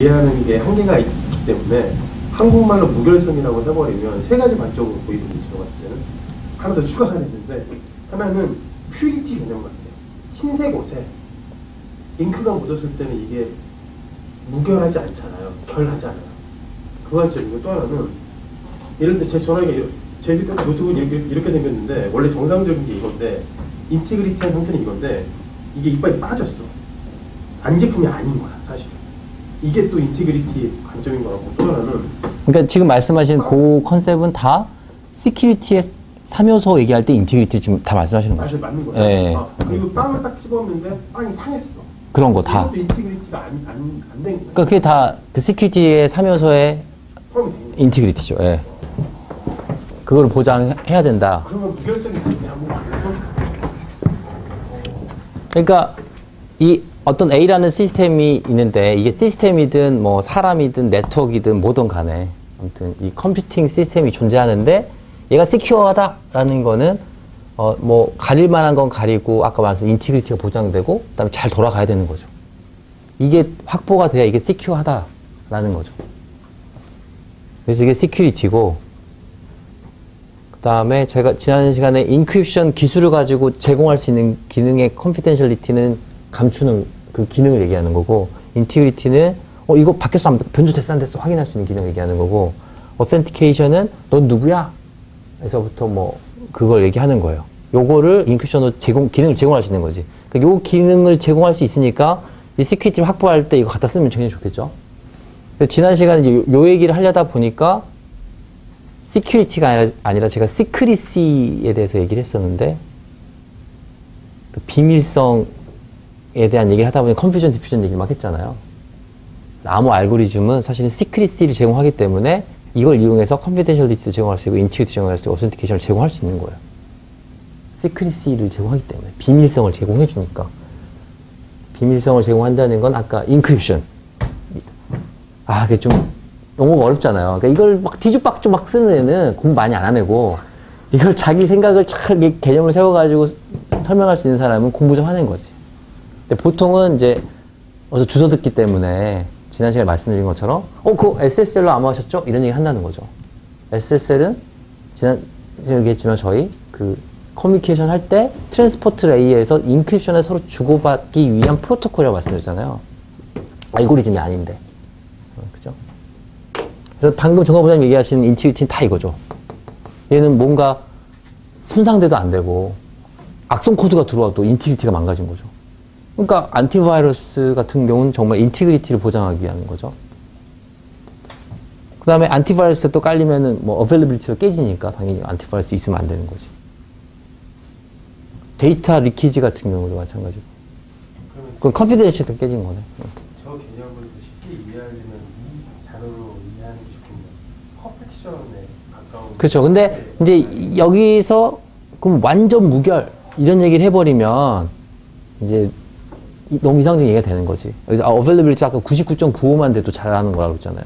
이해하는 게 한계가 있기 때문에 한국말로 무결성이라고 해버리면 세 가지 관점으로 보이거든요. 저 같은 때는 하나 더 추가가 됐는데, 하나는 퓨리티 개념 같아요. 흰색 옷에 잉크가 묻었을 때는 이게 무결하지 않잖아요. 결하지 않아요. 그 관점이고, 또 하나는 예를 들어 제 전화기, 제 노트북이 이렇게 생겼는데 원래 정상적인 게 이건데, 인티그리티한 상태는 이건데 이게 이빨이 빠졌어. 반제품이 아닌 거야 사실. 이게 또 인티그리티 관점인 것 같고, 또 하나는, 그러니까 지금 말씀하신 그 컨셉은 다 시큐리티의 3요소 얘기할 때 인티그리티 지금 다 말씀하시는 거죠? 맞는 거예요. 네. 그리고 빵을 딱 씹었는데 빵이 상했어. 그런 거 다. 이것도 인티그리티가 안 된 거예요. 그러니까 그게 다 그 시큐리티의 3요소의 인티그리티죠. 예. 그걸 보장해야 된다. 그러면 무결성이 아니냐? 그러니까 이 어떤 A라는 시스템이 있는데, 이게 시스템이든 뭐 사람이든 네트워크이든 뭐든 간에 아무튼 이 컴퓨팅 시스템이 존재하는데, 얘가 시큐어하다라는 거는 뭐 가릴 만한 건 가리고, 아까 말씀드린 인티그리티가 보장되고, 그다음에 잘 돌아가야 되는 거죠. 이게 확보가 돼야 이게 시큐어하다라는 거죠. 그래서 이게 시큐리티고, 그다음에 제가 지난 시간에 인크립션 기술을 가지고 제공할 수 있는 기능의 컨피덴셜리티는 감추는 그 기능을 얘기하는 거고, 인티그리티는 이거 바뀌었어 안 변조됐어 안 됐어 확인할 수 있는 기능을 얘기하는 거고, 어센티케이션은 넌 누구야? 에서부터 뭐 그걸 얘기하는 거예요. 요거를 인크립션으로 기능을 제공할 수 있는 거지. 그러니까 요 기능을 제공할 수 있으니까 이 시큐리티를 확보할 때 이거 갖다 쓰면 굉장히 좋겠죠. 그래서 지난 시간에 이제 요 얘기를 하려다 보니까 시큐리티가 아니라 제가 시크리시에 대해서 얘기를 했었는데, 그 비밀성에 대한 얘기를 하다 보니 컨퓨전, 디퓨전 얘기를 막 했잖아요. 암호 알고리즘은 사실은 시크리시를 제공하기 때문에 이걸 이용해서 컨피덴셜리티도 제공할 수 있고, 인티그리티 제공할 수 있고, 어센티케이션을 제공할 수 있는 거예요. 시크리시를 제공하기 때문에. 비밀성을 제공해 주니까. 비밀성을 제공한다는 건 아까 인크립션. 그게 좀 용어가 어렵잖아요. 그러니까 이걸 막 뒤죽박죽 막 쓰는 애는 공부 많이 안 하고, 이걸 자기 생각을 잘 개념을 세워가지고 설명할 수 있는 사람은 공부 좀 하는 거지. 근데 보통은 이제 어디서 주워 듣기 때문에 지난 시간에 말씀드린 것처럼 그거 SSL로 암호하셨죠? 이런 얘기 한다는 거죠. SSL은 제가 얘기했지만 저희 그 커뮤니케이션 할 때 트랜스포트 레이에서 인크립션을 서로 주고받기 위한 프로토콜이라고 말씀드렸잖아요. 알고리즘이 아닌데. 그죠? 그래서 방금 정가부장님 얘기하시는 인티그리티는 다 이거죠. 얘는 뭔가 손상돼도 안 되고, 악성 코드가 들어와도 인티그리티가 망가진 거죠. 그러니까 안티바이러스 같은 경우는 정말 인티그리티를 보장하기 위한 거죠. 그 다음에 안티바이러스 또 깔리면은 뭐 어베일리비리티가 깨지니까 당연히 안티바이러스 있으면 안 되는 거지. 데이터 리키지 같은 경우도 마찬가지고. 그건 컨피덴셜리티가 깨진 거네. 저 개념을 쉽게 이해하려면 이 단어로 이해하는 게 좋겠네요. 퍼펙션에 가까운. 그렇죠. 근데 이제 여기서 그럼 완전 무결 이런 얘기를 해버리면 이제 너무 이상적인 얘기가 되는 거지. 여기서 어베일리비리티 아까 99.95만 돼도 잘하는 거라고 그랬잖아요.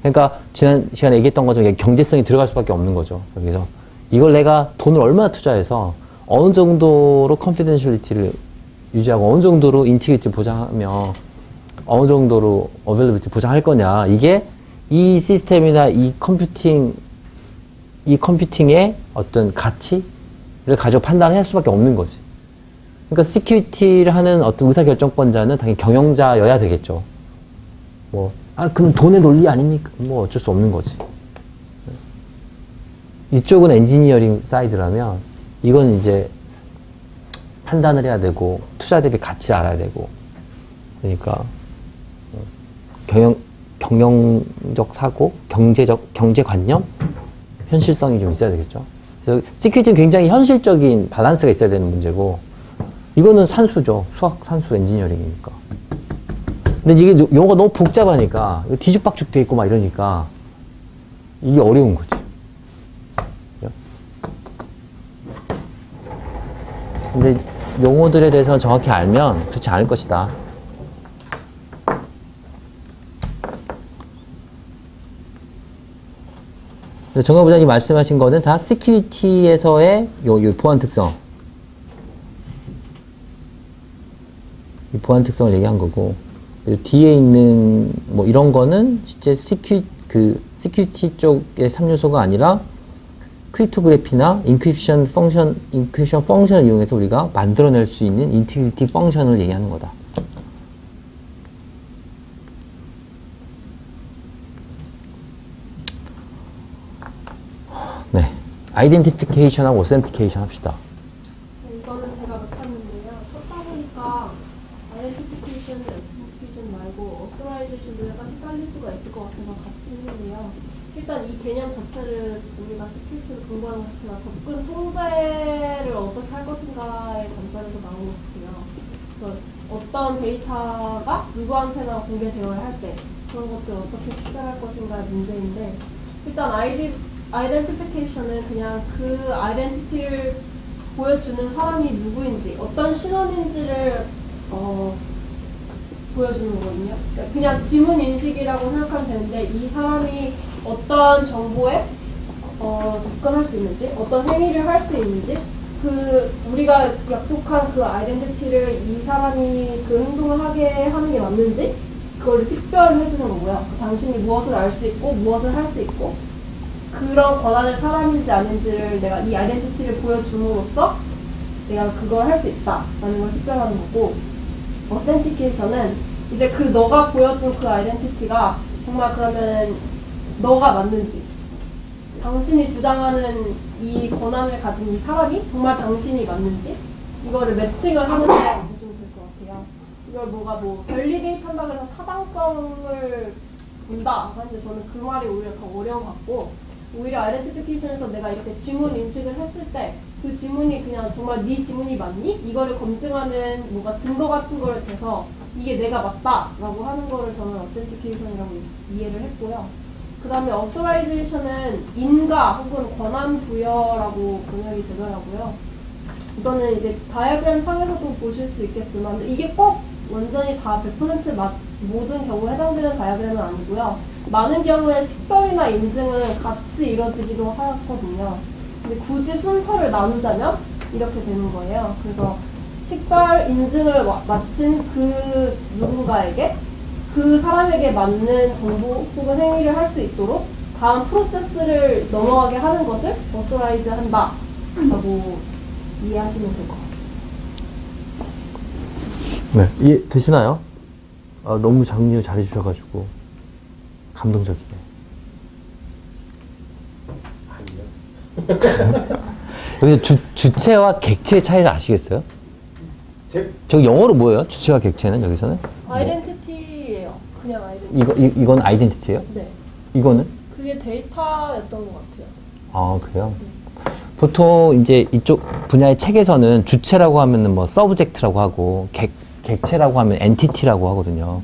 그러니까 지난 시간에 얘기했던 것처럼 경제성이 들어갈 수밖에 없는 거죠. 여기서 이걸 내가 돈을 얼마나 투자해서 어느 정도로 컨피덴셜리티를 유지하고 어느 정도로 인티그리티 보장하며 어느 정도로 어베일리비리티 보장할 거냐, 이게 이 시스템이나 이 컴퓨팅의 어떤 가치를 가지고 판단할 수밖에 없는 거지. 그러니까 시큐리티를 하는 어떤 의사결정권자는 당연히 경영자여야 되겠죠. 그럼 돈의 논리 아닙니까? 어쩔 수 없는 거지. 이쪽은 엔지니어링 사이드라면 이건 이제 판단을 해야 되고, 투자 대비 가치를 알아야 되고, 그러니까 경영적 사고, 경제관념, 현실성이 좀 있어야 되겠죠. 그래서 시큐리티는 굉장히 현실적인 밸런스가 있어야 되는 문제고, 이거는 산수죠. 수학, 산수, 엔지니어링이니까. 근데 이게 용어가 너무 복잡하니까, 뒤죽박죽 돼 있고 막 이러니까, 이게 어려운 거지. 근데 용어들에 대해서 정확히 알면 그렇지 않을 것이다. 정가 부장님 말씀하신 거는 다 시큐리티에서의 요 보안 특성. 이 보안 특성을 얘기한 거고, 뒤에 있는 뭐 이런 거는 실제 시큐리티 쪽의 3요소가 아니라 크립토그래피나 인크립션 펑션을 이용해서 우리가 만들어낼 수 있는 인티그리티 펑션을 얘기하는 거다. 네, 아이덴티피케이션하고 오센티케이션 합시다. 이거는 제가 못하는데요. 쳤다 보니까 아이덴티피케이션은 애플리케이션 말고 어토라이제이션도 약간 헷갈릴 수가 있을 것 같아서 같이 했는데요. 일단 이 개념 자체를 우리가 시큐리티를 공부하는 것 자체가 접근 통제를 어떻게 할 것인가의 관점에서 나온 것 같아요. 그래서 어떤 데이터가 누구한테나 공개되어야 할 때 그런 것들을 어떻게 식별할 것인가의 문제인데, 일단 아이덴티피케이션은 그냥 그 아이덴티티를 보여주는 사람이 누구인지, 어떤 신원인지를 보여주는 거거든요. 그냥 지문 인식이라고 생각하면 되는데, 이 사람이 어떤 정보에 접근할 수 있는지, 어떤 행위를 할 수 있는지, 우리가 약속한 그 아이덴티티를 이 사람이 그 행동을 하게 하는 게 맞는지, 그걸 식별을 해주는 거고요. 당신이 무엇을 알 수 있고, 무엇을 할 수 있고, 그런 권한의 사람인지 아닌지를 내가 이 아이덴티티를 보여줌으로써 내가 그걸 할 수 있다라는 걸 식별하는 거고, 어센티케이션은 이제 너가 보여준 그 아이덴티티가 정말 그러면 너가 맞는지, 당신이 주장하는 이 권한을 가진 이 사람이 정말 당신이 맞는지, 이거를 매칭을 하는 거라고 보시면 될 것 같아요. 이걸 밸리데이트 한다 그래서 타당성을 본다 하는데, 저는 그 말이 오히려 더 어려운 것 같고, 오히려 아이덴티피케이션에서 내가 이렇게 지문 인식을 했을 때 그 지문이 그냥 정말 네 지문이 맞니? 이거를 검증하는 뭔가 증거 같은 거를 대서 이게 내가 맞다라고 하는 거를 저는 어센티케이션이라고 이해를 했고요. 그 다음에 어토라이제이션은 인가 혹은 권한 부여라고 번역이 되더라고요. 이거는 이제 다이어그램 상에서도 보실 수 있겠지만, 이게 꼭 완전히 다 100% 모든 경우에 해당되는 다이어그램은 아니고요. 많은 경우에 식별이나 인증은 같이 이루어지기도 하거든요. 근데 굳이 순서를 나누자면 이렇게 되는 거예요. 그래서 식별, 인증을 마친 그 누군가에게, 그 사람에게 맞는 정보 혹은 행위를 할 수 있도록 다음 프로세스를 넘어가게 하는 것을 어토라이즈 한다 라고 이해하시면 될 것 같습니다. 네, 이해되시나요? 너무 정리를 잘 해주셔가지고 감동적이네. 여기서 주체와 객체의 차이를 아시겠어요? 저기 영어로 뭐예요? 주체와 객체는 여기서는? 아이덴티티예요. 그냥 아이덴티티. 이건 아이덴티티예요? 네. 이거는? 그게 데이터였던 것 같아요. 아, 그래요? 보통 이제 이쪽 분야의 책에서는 주체라고 하면은 뭐 서브젝트라고 하고 객체라고 하면 엔티티라고 하거든요.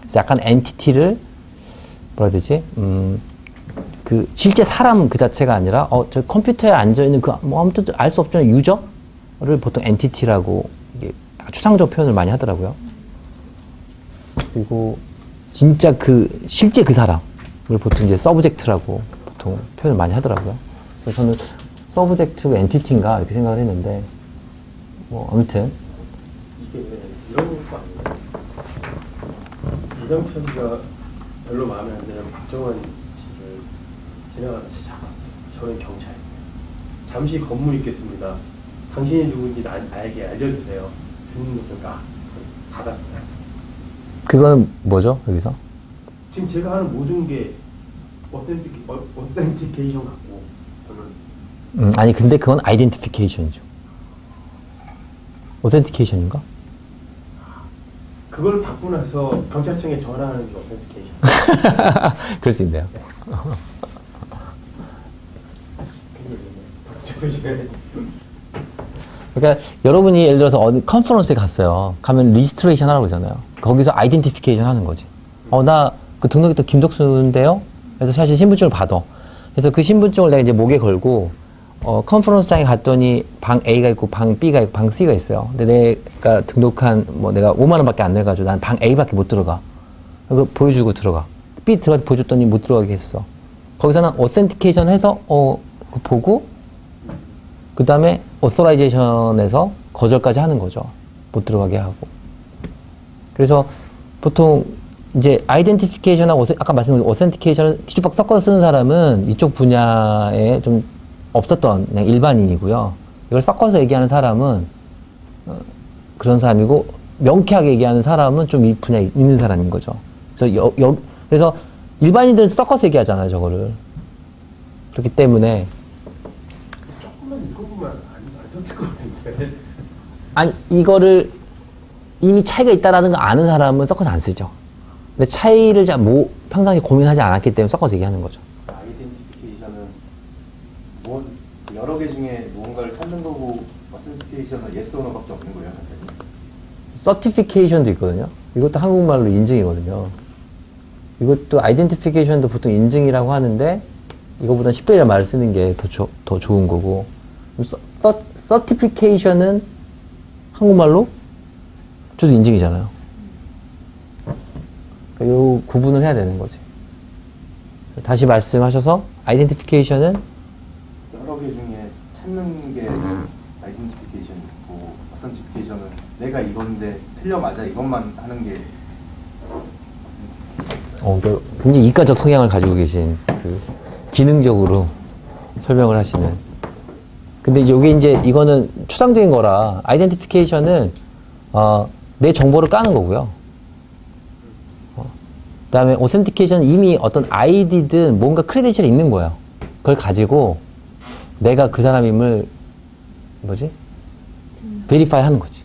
그래서 약간 엔티티를 뭐라 해야 되지? 그 실제 사람 그 자체가 아니라 저 컴퓨터에 앉아 있는 뭐 아무튼 알 수 없지만 유저를 보통 엔티티라고 이게 추상적 표현을 많이 하더라고요. 그리고 진짜 실제 그 사람을 보통 이제 서브젝트라고 보통 표현을 많이 하더라고요. 그래서 저는 서브젝트고 엔티티인가 이렇게 생각을 했는데, 뭐 아무튼 이게 이런 거 아니에요? 이상철이가 별로 마음에 안 드는 박정환 씨를 지나가다가 잡았어요. 저는 경찰이에요. 잠시 건물 있겠습니다. 당신이 누군지 나에게 알려주세요. 주민등록증 받았어요. 그거는 뭐죠 여기서? 지금 제가 하는 모든 게 어센티케이션 같고, 저는 아니 근데 그건 아이덴티피케이션이죠. 오센티케이션인가? 그걸 받고 나서 경찰청에 전화하는 게 어센티케이션. 그럴 수 있네요. 그러니까 여러분이 예를 들어서 어디 컨퍼런스에 갔어요. 가면 리지스트레이션 하라고 그러잖아요. 거기서 아이덴티피케이션 하는 거지. 나 그 등록했던 김덕수인데요. 그래서 사실 신분증을 받아. 그래서 그 신분증을 내가 이제 목에 걸고 컨퍼런스장에 갔더니 방 A가 있고 방 B가 있고 방 C가 있어요. 근데 내가 등록한 내가 5만 원밖에 안 내가지고 난 방 A밖에 못 들어가. 그거 보여주고 들어가. B 들어가 보여줬더니 못 들어가게 했어. 거기서는 어센티케이션 해서 보고 그 다음에 오서라이제이션에서 거절까지 하는 거죠. 못 들어가게 하고. 그래서 보통 이제 아이덴티피케이션하고 아까 말씀드린 오센티케이션을 뒤죽박 섞어서 쓰는 사람은 이쪽 분야에 좀 없었던 그냥 일반인이고요. 이걸 섞어서 얘기하는 사람은 그런 사람이고 명쾌하게 얘기하는 사람은 좀 이 분야에 있는 사람인 거죠. 그래서 그래서 일반인들은 섞어서 얘기하잖아요, 저거를. 그렇기 때문에 조금만 읽어보면 안 섞일 것 같은데. 아니 이거를 이미 차이가 있다라는 걸 아는 사람은 섞어서 안 쓰죠. 근데 차이를 평상시에 고민하지 않았기 때문에 섞어서 얘기하는 거죠. 아이덴티피케이션은 여러 개 중에 무언가를 찾는 거고 어센티케이션은 yes or no밖에 없는 거예요, 선생님? 서티피케이션도 있거든요. 이것도 한국말로 인증이거든요. 이것도 아이덴티피케이션도 보통 인증이라고 하는데 이거보다 10배의 말을 쓰는 게 더 좋은 거고, 서티피케이션은 한국말로 저도 인증이잖아요. 그러니까 요 구분을 해야 되는 거지. 다시 말씀하셔서 아이덴티피케이션은 여러 개 중에 찾는 게 아이덴티피케이션이 있고 어센티피케이션은 내가 이건데 틀려 맞아 이것만 하는 게 그러니까 굉장히 이과적 성향을 가지고 계신 기능적으로 설명을 하시는. 근데 요게 이제 이거는 추상적인 거라 아이덴티피케이션은 내 정보를 까는 거고요. 그 다음에 오센티케이션은 이미 어떤 아이디든 뭔가 크레덴셜이 있는 거예요. 그걸 가지고 내가 그 사람임을 베리파이 하는 거지.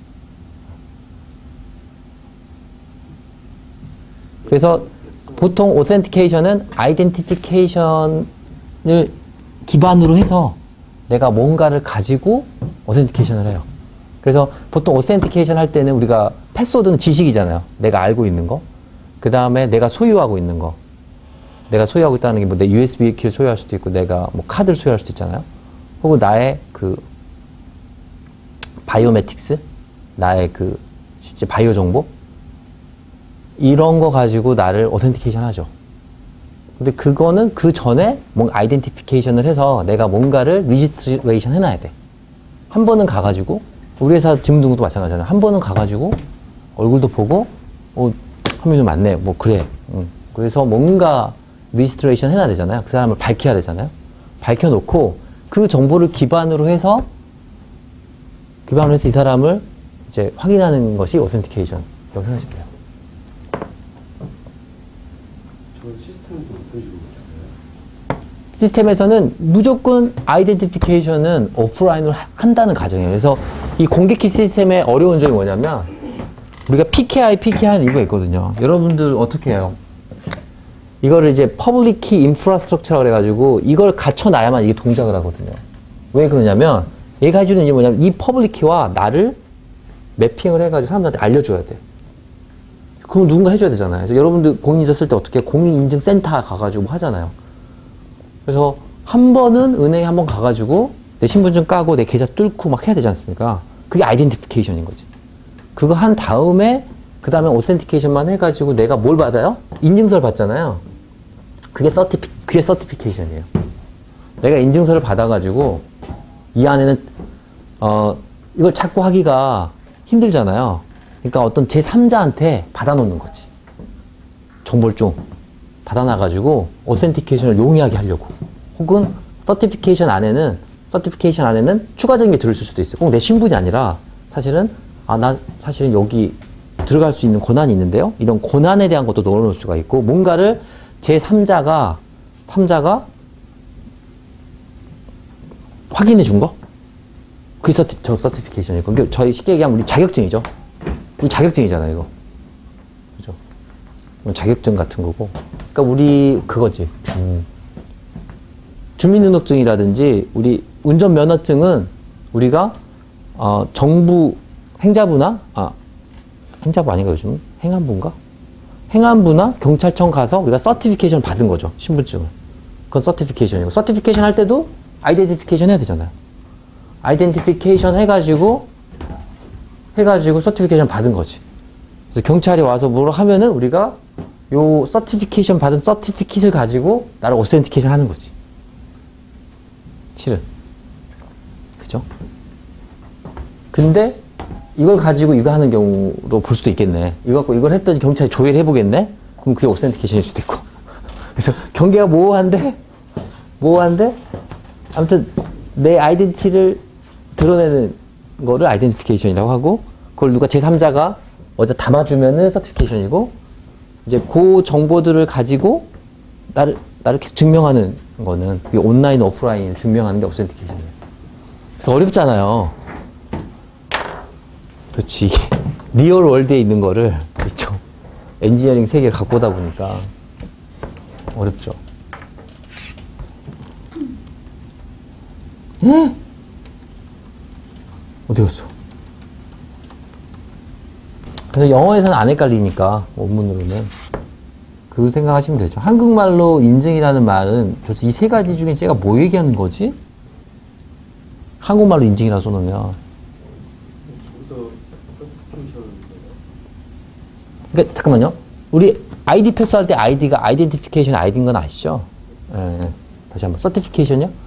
그래서 보통 오센티케이션은 아이덴티피케이션을 기반으로 해서 내가 뭔가를 가지고 오센티케이션을 해요. 그래서 보통 오센티케이션 할 때는 우리가 패스워드는 지식이잖아요. 내가 알고 있는 거. 그 다음에 내가 소유하고 있는 거. 내가 소유하고 있다는 게 뭐 내 USB 키를 소유할 수도 있고 내가 뭐 카드를 소유할 수도 있잖아요. 혹은 나의 바이오메틱스, 나의 실제 바이오 정보 이런 거 가지고 나를 오센티케이션 하죠. 근데 그거는 그 전에 뭔가 아이덴티피케이션을 해서 내가 뭔가를 리지스트레이션 해놔야 돼. 한 번은 가가지고 우리 회사 지문등록도 마찬가지잖아요. 한 번은 가가지고 얼굴도 보고 화면이 맞네. 뭐 그래. 그래서 뭔가 리지스트레이션 해놔야 되잖아요. 그 사람을 밝혀야 되잖아요. 밝혀놓고 그 정보를 기반으로 해서 이 사람을 이제 확인하는 것이 오센티케이션이라고 생각하시면 돼요. 저는 시스템에서 어떤 식으로 줄까요? 시스템에서는 무조건 아이덴티피케이션은 오프라인으로 한다는 가정이에요. 그래서 이 공개키 시스템의 어려운 점이 뭐냐면 우리가 PKI 하는 이유가 있거든요. 여러분들 어떻게 해요? 이거를 이제 퍼블릭 키 인프라스트럭처라고 그래가지고 이걸 갖춰놔야만 이게 동작을 하거든요. 왜 그러냐면 얘가 해주는 게 뭐냐면 이 퍼블릭 키와 나를 매핑을 해가지고 사람들한테 알려줘야 돼. 그럼 누군가 해줘야 되잖아요. 그래서 여러분들 공인인증 쓸 때 어떻게 공인인증센터 가가지고 뭐 하잖아요. 그래서 한 번은 은행에 한 번 가가지고 내 신분증 까고 내 계좌 뚫고 막 해야 되지 않습니까? 그게 아이덴티피케이션인 거지. 그거 한 다음에 그 다음에 오센티케이션만 해가지고 내가 뭘 받아요? 인증서를 받잖아요. 그게 서티피케이션이에요. 내가 인증서를 받아가지고 이 안에는 이걸 찾고 하기가 힘들잖아요. 그러니까 어떤 제3자한테 받아놓는 거지. 정보를 좀 받아놔가지고 오센티케이션을 용이하게 하려고. 혹은 서티피케이션 안에는 추가적인 게 들어있을 수도 있어요. 꼭 내 신분이 아니라 사실은 나 사실은 여기 들어갈 수 있는 권한이 있는데요. 이런 권한에 대한 것도 넣어놓을 수가 있고 뭔가를 제3자가 확인해 준 거? 그게 저 서티피케이션이고 그게 저희 쉽게 얘기하면 우리 자격증이죠. 우리 자격증이잖아요, 이거. 그죠? 자격증 같은 거고. 그러니까 우리 그거지. 주민등록증이라든지 우리 운전면허증은 우리가 정부 행자부나 행자부 아닌가 요즘? 행안부인가? 행안부나 경찰청 가서 우리가 서티피케이션 받은 거죠. 신분증을. 그건 서티피케이션이고 서티피케이션 할 때도 아이덴티피케이션 해야 되잖아요. 아이덴티피케이션 해가지고 서티피케이션 받은 거지. 그래서 경찰이 와서 뭐라 하면은 우리가 요 서티피케이션 받은 서티피킷을 가지고 나를 오센티케이션 하는 거지. 실은. 그죠? 근데 이걸 가지고 이거 하는 경우로 볼 수도 있겠네. 이거 갖고 이걸 했더니 경찰이 조회를 해보겠네? 그럼 그게 오센티케이션일 수도 있고. 그래서 경계가 모호한데 아무튼 내 아이덴티티를 드러내는 거를 아이덴티피케이션이라고 하고, 그걸 누가 제3자가 어디다 담아주면은 서티피케이션이고, 이제 그 정보들을 가지고 나를 계속 증명하는 거는, 그게 온라인, 오프라인을 증명하는 게 오센티케이션이에요. 그래서 어렵잖아요. 그렇지. 리얼 월드에 있는 거를 이쪽 엔지니어링 세계를 갖고 오다 보니까 어렵죠. 어디 갔어? 그래서 영어에서는 안 헷갈리니까, 원문으로는. 그 생각하시면 되죠. 한국말로 인증이라는 말은 벌써 이 세 가지 중에 제가 뭐 얘기하는 거지? 한국말로 인증이라 써놓으면. 저기서 서티피케이션은 그러니까 잠깐만요. 우리 아이디 패스할 때 아이디가 아이덴티피케이션 아이디인 건 아시죠? 예. 다시 한번. 서티피케이션이요?